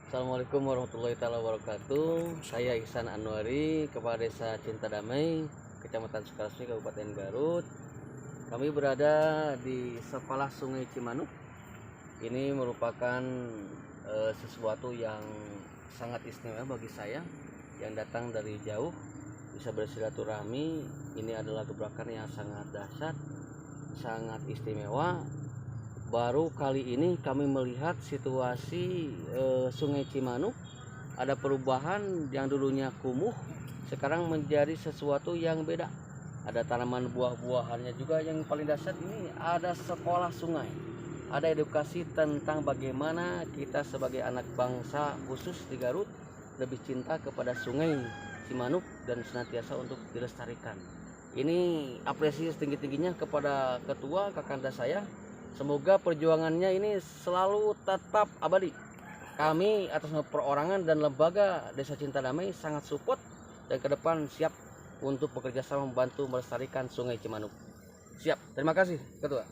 Assalamualaikum warahmatullahi wabarakatuh. Saya Ihsan Anwari, Kepala Desa Cinta Damai, Kecamatan Sukaresmi, Kabupaten Garut. Kami berada di sepalah Sungai Cimanuk. Ini merupakan sesuatu yang sangat istimewa bagi saya yang datang dari jauh bisa bersilaturahmi. Ini adalah gebrakan yang sangat dahsyat, sangat istimewa. Baru kali ini kami melihat situasi Sungai Cimanuk ada perubahan yang dulunya kumuh sekarang menjadi sesuatu yang beda. Ada tanaman buah-buahannya juga. Yang paling dahsyat ini ada sekolah sungai, ada edukasi tentang bagaimana kita sebagai anak bangsa khusus di Garut lebih cinta kepada Sungai Cimanuk dan senantiasa untuk dilestarikan. Ini apresiasi tinggi-tingginya kepada ketua Kakanda saya. Semoga perjuangannya ini selalu tetap abadi. Kami atas nama perorangan dan lembaga Desa Cinta Damai sangat support dan ke depan siap untuk bekerja sama membantu melestarikan Sungai Cimanuk. Siap. Terima kasih, Ketua.